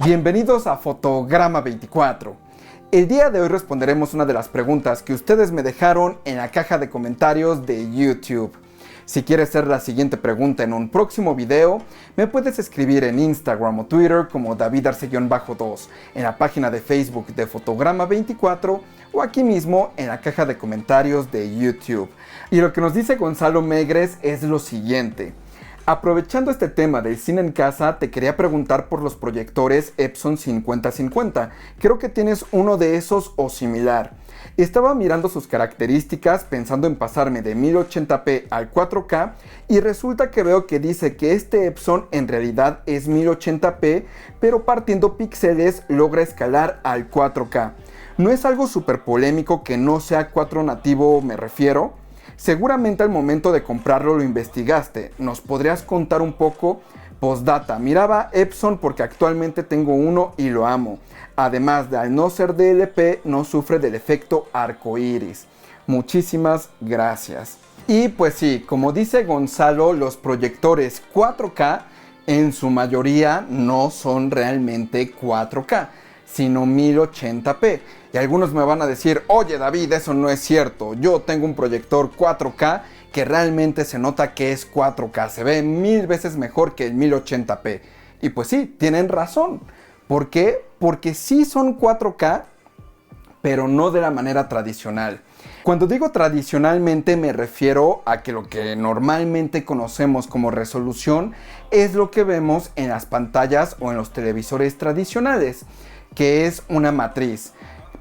Bienvenidos a Fotograma 24. El día de hoy responderemos una de las preguntas que ustedes me dejaron en la caja de comentarios de YouTube. Si quieres hacer la siguiente pregunta en un próximo video, me puedes escribir en Instagram o Twitter como davidarce-2, en la página de Facebook de Fotograma 24 o aquí mismo en la caja de comentarios de YouTube. Y lo que nos dice Gonzalo Megres es lo siguiente. Aprovechando este tema del cine en casa, te quería preguntar por los proyectores Epson 50-50. Creo que tienes uno de esos o similar. Estaba mirando sus características pensando en pasarme de 1080p al 4K y resulta que veo que dice que este Epson en realidad es 1080p, pero partiendo píxeles logra escalar al 4K. ¿No es algo súper polémico que no sea 4 nativo, me refiero? Seguramente al momento de comprarlo lo investigaste. ¿Nos podrías contar un poco? Postdata, miraba Epson porque actualmente tengo uno y lo amo. Además de al no ser DLP, no sufre del efecto arcoíris. Muchísimas gracias. Y pues sí, como dice Gonzalo, los proyectores 4K en su mayoría no son realmente 4K, sino 1080p. Y algunos me van a decir, oye David, eso no es cierto. Yo tengo un proyector 4K que realmente se nota que es 4K. Se ve 1000 veces mejor que el 1080p. Y pues sí, tienen razón. ¿Por qué? Porque sí son 4K, pero no de la manera tradicional. Cuando digo tradicionalmente me refiero a que lo que normalmente conocemos como resolución es lo que vemos en las pantallas o en los televisores tradicionales, que es una matriz.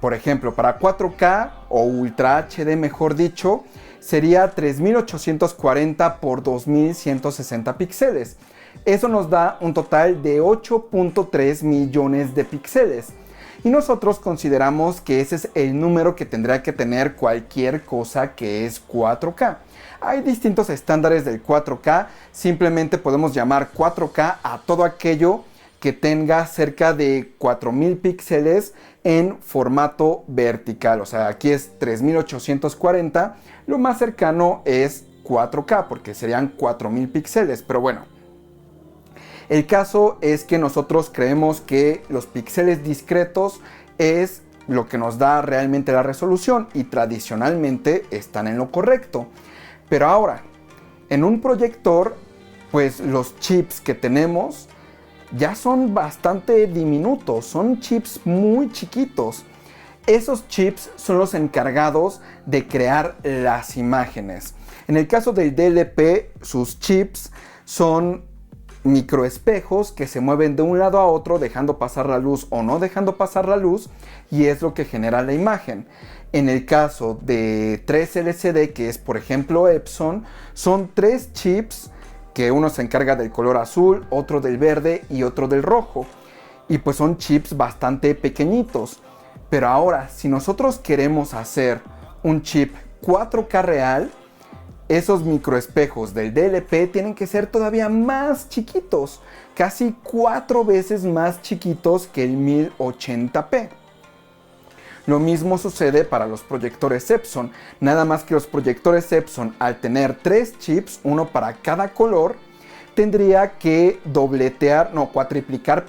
Por ejemplo, para 4K o Ultra HD, mejor dicho, sería 3840 por 2160 píxeles. Eso nos da un total de 8.3 millones de píxeles. Y nosotros consideramos que ese es el número que tendría que tener cualquier cosa que es 4K. Hay distintos estándares del 4K, simplemente podemos llamar 4K a todo aquello que tenga cerca de 4000 píxeles en formato vertical. O sea, aquí es 3840, lo más cercano es 4K porque serían 4000 píxeles, pero bueno. El caso es que nosotros creemos que los píxeles discretos es lo que nos da realmente la resolución y tradicionalmente están en lo correcto. Pero ahora, en un proyector, pues los chips que tenemos ya son bastante diminutos, son chips muy chiquitos. Esos chips son los encargados de crear las imágenes. En el caso del DLP, sus chips son microespejos que se mueven de un lado a otro dejando pasar la luz o no dejando pasar la luz, y es lo que genera la imagen. En el caso de 3 LCD, que es por ejemplo Epson, son 3 chips que uno se encarga del color azul, otro del verde y otro del rojo. Y pues son chips bastante pequeñitos. Pero ahora, si nosotros queremos hacer un chip 4K real, esos microespejos del DLP tienen que ser todavía más chiquitos, casi 4 veces más chiquitos que el 1080p. Lo mismo sucede para los proyectores Epson, nada más que los proyectores Epson, al tener 3 chips, uno para cada color, tendría que cuatriplicar,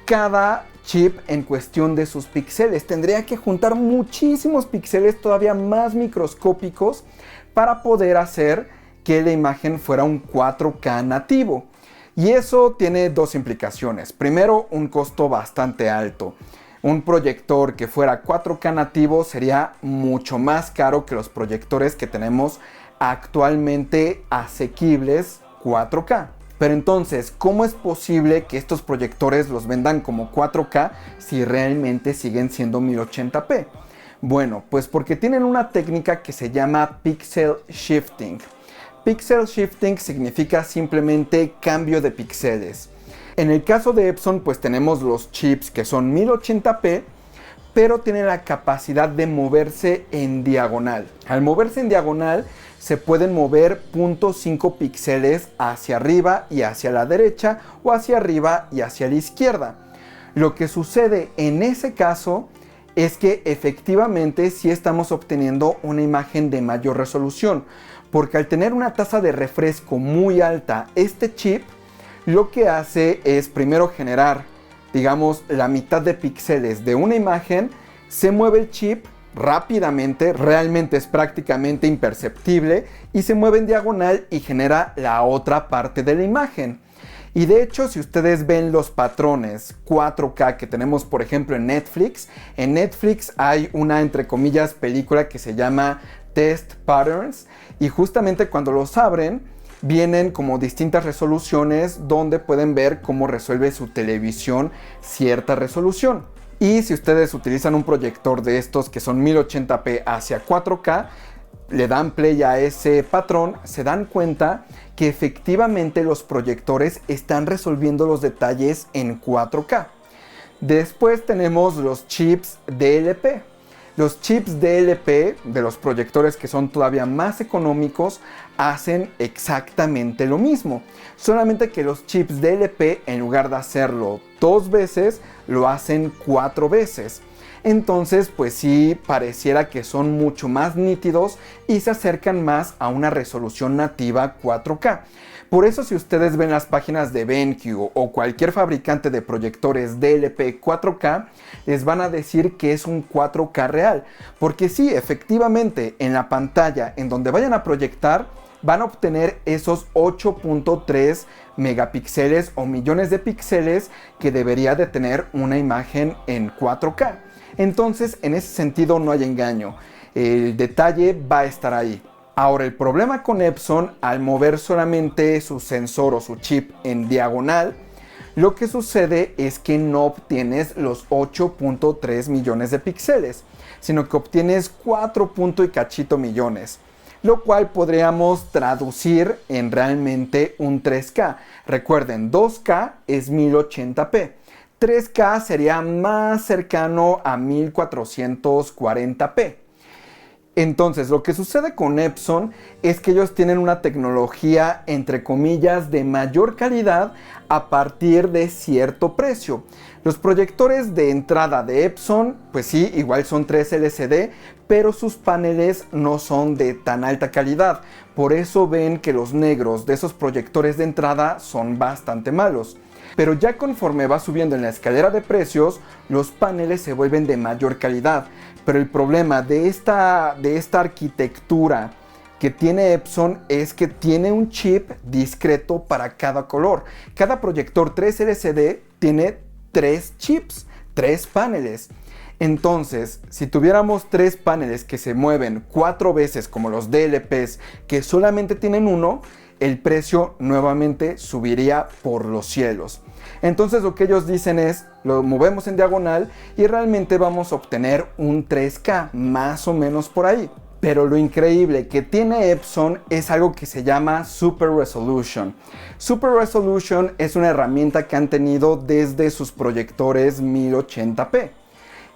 cada chip en cuestión de sus píxeles. Tendría que juntar muchísimos píxeles todavía más microscópicos para poder hacer que la imagen fuera un 4K nativo. Y eso tiene dos implicaciones. Primero, un costo bastante alto. Un proyector que fuera 4K nativo sería mucho más caro que los proyectores que tenemos actualmente asequibles 4K. Pero entonces, ¿cómo es posible que estos proyectores los vendan como 4K si realmente siguen siendo 1080p? Bueno, pues porque tienen una técnica que se llama pixel shifting. Pixel shifting significa simplemente cambio de píxeles. En el caso de Epson, pues tenemos los chips que son 1080p, pero tienen la capacidad de moverse en diagonal. Al moverse en diagonal, se pueden mover 0.5 píxeles hacia arriba y hacia la derecha, o hacia arriba y hacia la izquierda. Lo que sucede en ese caso es que efectivamente sí estamos obteniendo una imagen de mayor resolución, porque al tener una tasa de refresco muy alta, este chip lo que hace es primero generar digamos, la mitad de píxeles de una imagen, se mueve el chip rápidamente, realmente es prácticamente imperceptible, y se mueve en diagonal y genera la otra parte de la imagen. Y de hecho, si ustedes ven los patrones 4K que tenemos, por ejemplo, en Netflix hay una, entre comillas, película que se llama Test Patterns, y justamente cuando los abren, vienen como distintas resoluciones donde pueden ver cómo resuelve su televisión cierta resolución. Y si ustedes utilizan un proyector de estos que son 1080p hacia 4K, le dan play a ese patrón, se dan cuenta que efectivamente los proyectores están resolviendo los detalles en 4K. Después tenemos los chips DLP. Los chips DLP de los proyectores que son todavía más económicos hacen exactamente lo mismo. Solamente que los chips DLP, en lugar de hacerlo 2 veces, lo hacen 4 veces. Entonces, pues sí, pareciera que son mucho más nítidos y se acercan más a una resolución nativa 4K. Por eso, si ustedes ven las páginas de BenQ o cualquier fabricante de proyectores DLP 4K, les van a decir que es un 4K real. Porque sí, efectivamente, en la pantalla en donde vayan a proyectar, van a obtener esos 8.3 megapíxeles o millones de píxeles que debería de tener una imagen en 4K. Entonces, en ese sentido no hay engaño. El detalle va a estar ahí. Ahora, el problema con Epson, al mover solamente su sensor o su chip en diagonal, lo que sucede es que no obtienes los 8.3 millones de píxeles, sino que obtienes 4 y cachito millones, lo cual podríamos traducir en realmente un 3K. Recuerden, 2K es 1080p. 3K sería más cercano a 1440p. Entonces, lo que sucede con Epson es que ellos tienen una tecnología, entre comillas, de mayor calidad a partir de cierto precio. Los proyectores de entrada de Epson, pues sí, igual son 3 LCD, pero sus paneles no son de tan alta calidad. Por eso ven que los negros de esos proyectores de entrada son bastante malos. Pero ya conforme va subiendo en la escalera de precios, los paneles se vuelven de mayor calidad. Pero el problema de esta arquitectura que tiene Epson es que tiene un chip discreto para cada color. Cada proyector 3 LCD tiene 3 chips, 3 paneles. Entonces, si tuviéramos 3 paneles que se mueven 4 veces como los DLPs que solamente tienen uno, el precio nuevamente subiría por los cielos. Entonces lo que ellos dicen es, lo movemos en diagonal y realmente vamos a obtener un 3K, más o menos por ahí. Pero lo increíble que tiene Epson es algo que se llama Super Resolution. Super Resolution es una herramienta que han tenido desde sus proyectores 1080p.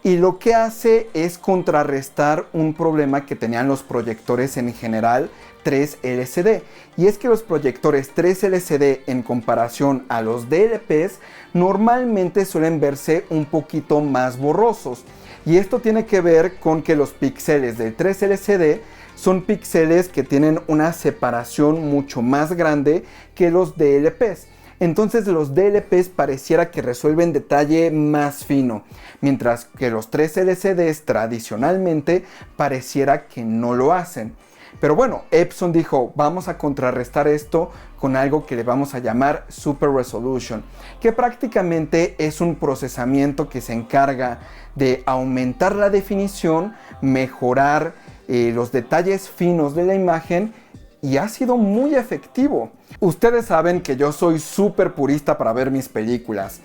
Y lo que hace es contrarrestar un problema que tenían los proyectores en general 3 LCD. Y es que los proyectores 3 LCD en comparación a los DLPs normalmente suelen verse un poquito más borrosos. Y esto tiene que ver con que los píxeles del 3 LCD son píxeles que tienen una separación mucho más grande que los DLPs. Entonces los DLPs pareciera que resuelven detalle más fino, mientras que los 3 LCDs tradicionalmente pareciera que no lo hacen. Pero bueno, Epson dijo, vamos a contrarrestar esto con algo que le vamos a llamar Super Resolution, que prácticamente es un procesamiento que se encarga de aumentar la definición, mejorar los detalles finos de la imagen, y ha sido muy efectivo. Ustedes saben que yo soy súper purista para ver mis películas.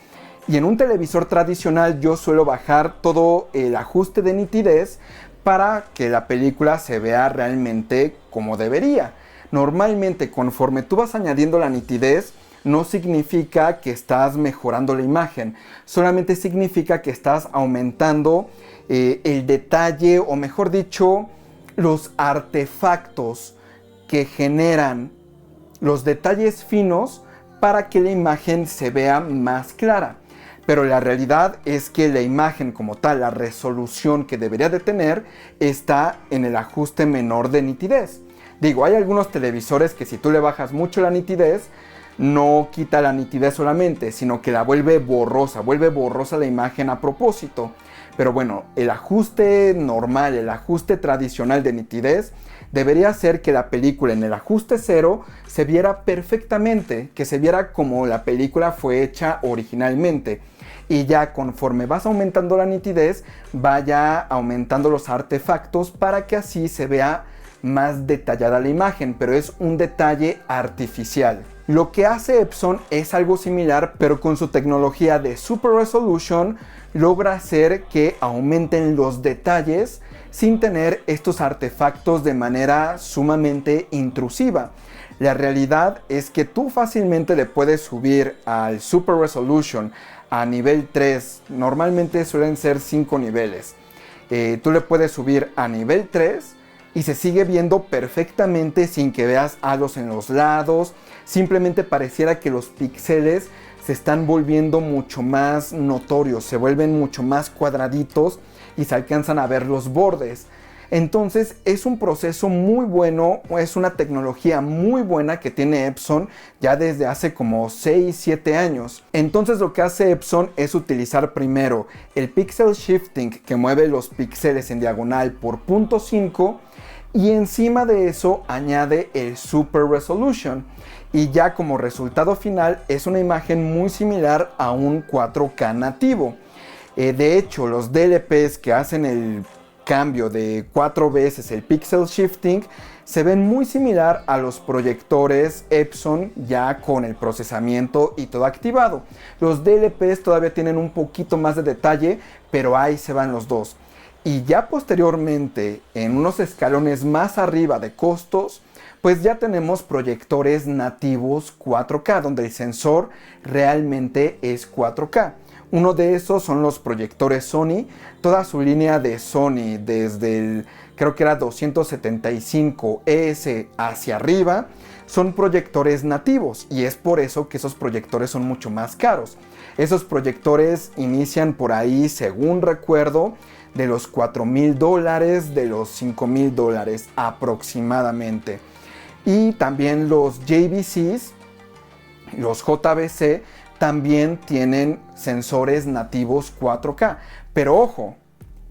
Y en un televisor tradicional yo suelo bajar todo el ajuste de nitidez para que la película se vea realmente como debería. Normalmente conforme tú vas añadiendo la nitidez, no significa que estás mejorando la imagen. Solamente significa que estás aumentando el detalle, o mejor dicho, los artefactos que generan los detalles finos para que la imagen se vea más clara. Pero la realidad es que la imagen como tal, la resolución que debería de tener, está en el ajuste menor de nitidez. Digo, hay algunos televisores que si tú le bajas mucho la nitidez, no quita la nitidez solamente, sino que la vuelve borrosa la imagen a propósito. Pero bueno, el ajuste normal, el ajuste tradicional de nitidez debería ser que la película en el ajuste 0 se viera perfectamente, que se viera como la película fue hecha originalmente. Y ya conforme vas aumentando la nitidez, vaya aumentando los artefactos para que así se vea más detallada la imagen, pero es un detalle artificial. Lo que hace Epson es algo similar, pero con su tecnología de Super Resolution logra hacer que aumenten los detalles sin tener estos artefactos de manera sumamente intrusiva. La realidad es que tú fácilmente le puedes subir al Super Resolution a nivel 3, normalmente suelen ser 5 niveles. Tú le puedes subir a nivel 3 y se sigue viendo perfectamente sin que veas halos en los lados. Simplemente pareciera que los píxeles se están volviendo mucho más notorios, se vuelven mucho más cuadraditos y se alcanzan a ver los bordes. Entonces es un proceso muy bueno, es una tecnología muy buena que tiene Epson ya desde hace como 6-7 años. Entonces lo que hace Epson es utilizar primero el pixel shifting que mueve los píxeles en diagonal por 0.5 y encima de eso añade el Super Resolution. Y ya como resultado final es una imagen muy similar a un 4K nativo. De hecho, los DLPs que hacen el cambio de 4 veces el pixel shifting se ven muy similar a los proyectores Epson ya con el procesamiento y todo activado. Los DLPs todavía tienen un poquito más de detalle, pero ahí se van los dos. Y ya posteriormente, en unos escalones más arriba de costos, pues ya tenemos proyectores nativos 4K, donde el sensor realmente es 4K. Uno de esos son los proyectores Sony. Toda su línea de Sony, desde el, creo que era 275 ES hacia arriba, son proyectores nativos. Y es por eso que esos proyectores son mucho más caros. Esos proyectores inician por ahí, según recuerdo, de los $4,000, de los $5,000 aproximadamente. Y también los JVCs, los JVC, también tienen sensores nativos 4K. Pero ojo,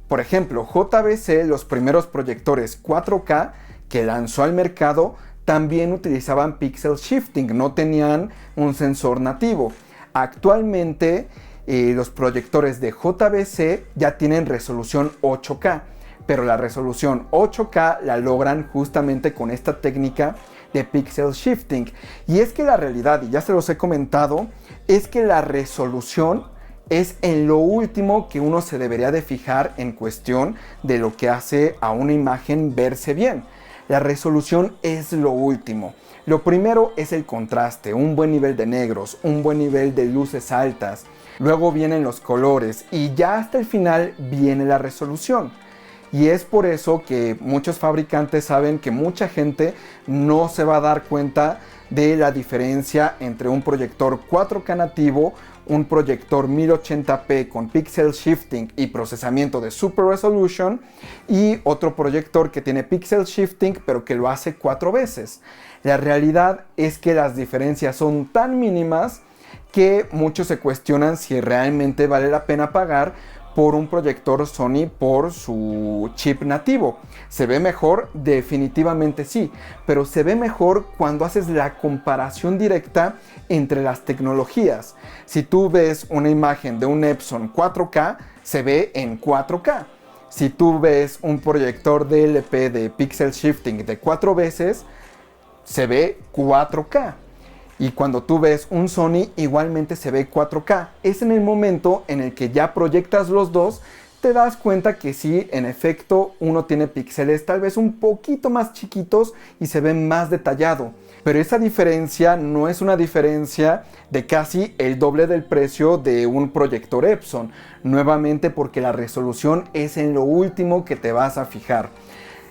por ejemplo, JVC, los primeros proyectores 4K que lanzó al mercado, también utilizaban pixel shifting, no tenían un sensor nativo. Actualmente, los proyectores de JVC ya tienen resolución 8K, pero la resolución 8K la logran justamente con esta técnica de pixel shifting. Y es que la realidad, y ya se los he comentado, es que la resolución es en lo último que uno se debería de fijar en cuestión de lo que hace a una imagen verse bien. La resolución es lo último. Lo primero es el contraste, un buen nivel de negros, un buen nivel de luces altas. Luego vienen los colores y ya hasta el final viene la resolución. Y es por eso que muchos fabricantes saben que mucha gente no se va a dar cuenta de la diferencia entre un proyector 4K nativo, un proyector 1080p con pixel shifting y procesamiento de Super Resolution y otro proyector que tiene pixel shifting pero que lo hace 4 veces. La realidad es que las diferencias son tan mínimas que muchos se cuestionan si realmente vale la pena pagar por un proyector Sony por su chip nativo. ¿Se ve mejor? Definitivamente sí, pero se ve mejor cuando haces la comparación directa entre las tecnologías. Si tú ves una imagen de un Epson 4K, se ve en 4K. Si tú ves un proyector DLP de pixel shifting de 4 veces, se ve 4K. Y cuando tú ves un Sony, igualmente se ve 4K. Es en el momento en el que ya proyectas los dos, te das cuenta que sí, en efecto, uno tiene píxeles tal vez un poquito más chiquitos y se ve más detallado. Pero esa diferencia no es una diferencia de casi el doble del precio de un proyector Epson. Nuevamente porque la resolución es en lo último que te vas a fijar.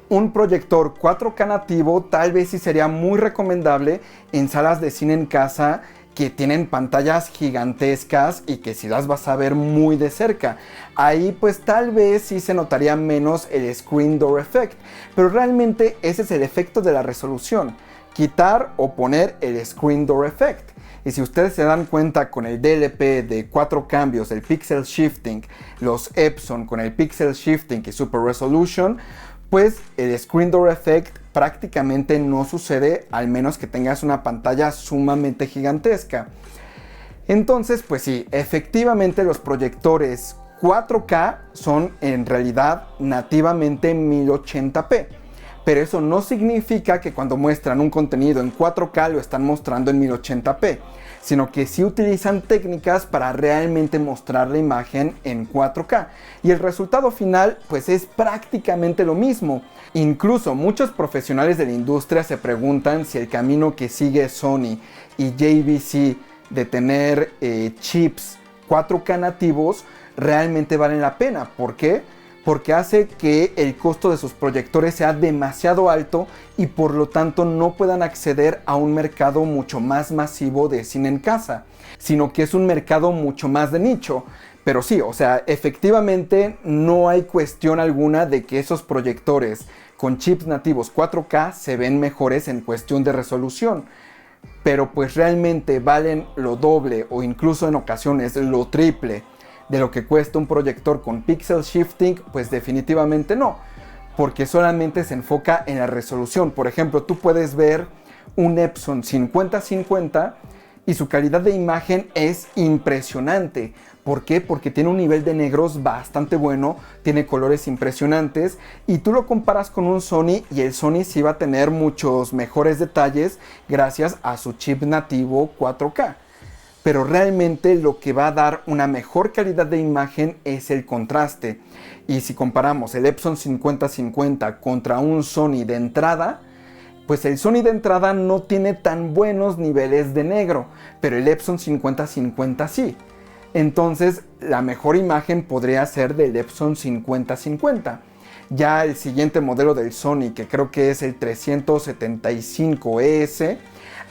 Un proyector 4K nativo tal vez sí sería muy recomendable en salas de cine en casa que tienen pantallas gigantescas y que sí las vas a ver muy de cerca. Ahí pues tal vez sí se notaría menos el screen door effect, pero realmente ese es el efecto de la resolución, quitar o poner el Screen Door Effect. Y si ustedes se dan cuenta con el DLP de 4 cambios, el Pixel Shifting, los Epson con el Pixel Shifting y Super Resolution, pues el Screen Door Effect prácticamente no sucede, al menos que tengas una pantalla sumamente gigantesca. Entonces, pues sí, efectivamente los proyectores 4K son en realidad nativamente 1080p. Pero eso no significa que cuando muestran un contenido en 4K lo están mostrando en 1080p, sino que sí utilizan técnicas para realmente mostrar la imagen en 4K. Y el resultado final pues es prácticamente lo mismo. Incluso muchos profesionales de la industria se preguntan si el camino que sigue Sony y JVC de tener chips 4K nativos realmente valen la pena. ¿Por qué? Porque hace que el costo de sus proyectores sea demasiado alto y por lo tanto no puedan acceder a un mercado mucho más masivo de cine en casa, sino que es un mercado mucho más de nicho. Pero sí, o sea, efectivamente no hay cuestión alguna de que esos proyectores con chips nativos 4K se ven mejores en cuestión de resolución. Pero pues realmente valen lo doble o incluso en ocasiones lo triple de lo que cuesta un proyector con Pixel Shifting, pues definitivamente no, porque solamente se enfoca en la resolución. Por ejemplo, tú puedes ver un Epson 5050 y su calidad de imagen es impresionante. ¿Por qué? Porque tiene un nivel de negros bastante bueno, tiene colores impresionantes y tú lo comparas con un Sony y el Sony sí va a tener muchos mejores detalles gracias a su chip nativo 4K. Pero realmente lo que va a dar una mejor calidad de imagen es el contraste. Y si comparamos el Epson 5050 contra un Sony de entrada, pues el Sony de entrada no tiene tan buenos niveles de negro, pero el Epson 5050 sí. Entonces la mejor imagen podría ser del Epson 5050. Ya el siguiente modelo del Sony, que creo que es el 375ES,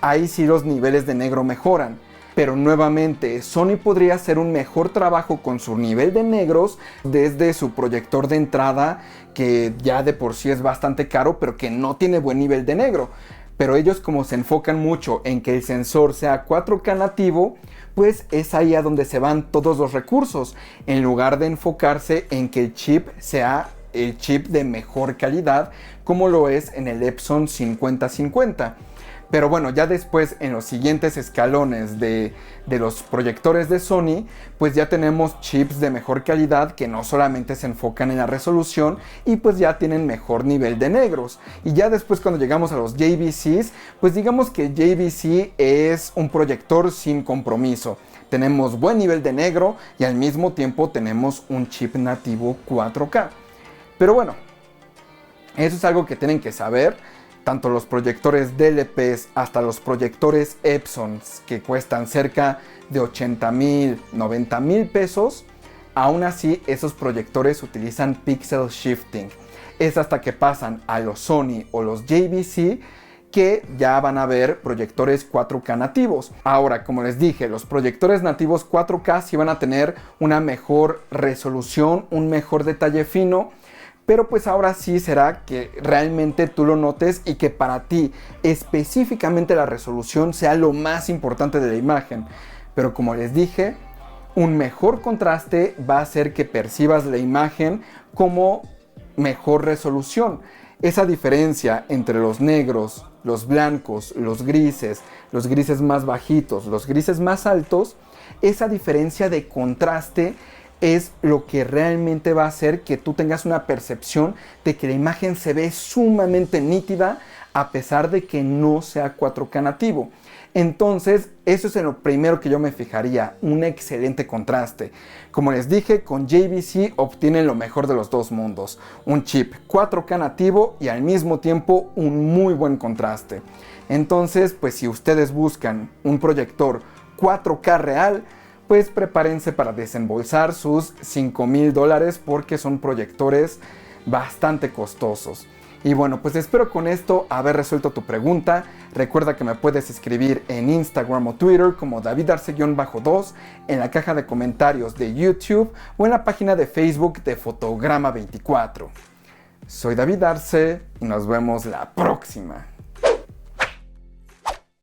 ahí sí los niveles de negro mejoran. Pero nuevamente, Sony podría hacer un mejor trabajo con su nivel de negros desde su proyector de entrada, que ya de por sí es bastante caro, pero que no tiene buen nivel de negro. Pero ellos, como se enfocan mucho en que el sensor sea 4K nativo, pues es ahí a donde se van todos los recursos, en lugar de enfocarse en que el chip sea el chip de mejor calidad, como lo es en el Epson 5050. Pero bueno, ya después en los siguientes escalones de los proyectores de Sony, pues ya tenemos chips de mejor calidad que no solamente se enfocan en la resolución y pues ya tienen mejor nivel de negros. Y ya después cuando llegamos a los JVCs, pues digamos que JVC es un proyector sin compromiso. Tenemos buen nivel de negro y al mismo tiempo tenemos un chip nativo 4K. Pero bueno, eso es algo que tienen que saber. Tanto los proyectores DLPs hasta los proyectores Epson, que cuestan cerca de 80,000, 90,000 pesos, aún así esos proyectores utilizan Pixel Shifting. Es hasta que pasan a los Sony o los JVC que ya van a ver proyectores 4K nativos. Ahora, como les dije, los proyectores nativos 4K sí van a tener una mejor resolución, un mejor detalle fino, pero pues ahora sí será que realmente tú lo notes y que para ti específicamente la resolución sea lo más importante de la imagen. Pero como les dije, un mejor contraste va a hacer que percibas la imagen como mejor resolución. Esa diferencia entre los negros, los blancos, los grises más bajitos, los grises más altos, esa diferencia de contraste es lo que realmente va a hacer que tú tengas una percepción de que la imagen se ve sumamente nítida a pesar de que no sea 4K nativo. Entonces, eso es en lo primero que yo me fijaría, un excelente contraste. Como les dije, con JVC obtienen lo mejor de los dos mundos, un chip 4K nativo y al mismo tiempo un muy buen contraste. Entonces, pues si ustedes buscan un proyector 4K real, pues prepárense para desembolsar sus $5,000 porque son proyectores bastante costosos. Y bueno, pues espero con esto haber resuelto tu pregunta. Recuerda que me puedes escribir en Instagram o Twitter como davidarce-2, en la caja de comentarios de YouTube o en la página de Facebook de Fotograma 24. Soy David Arce y nos vemos la próxima.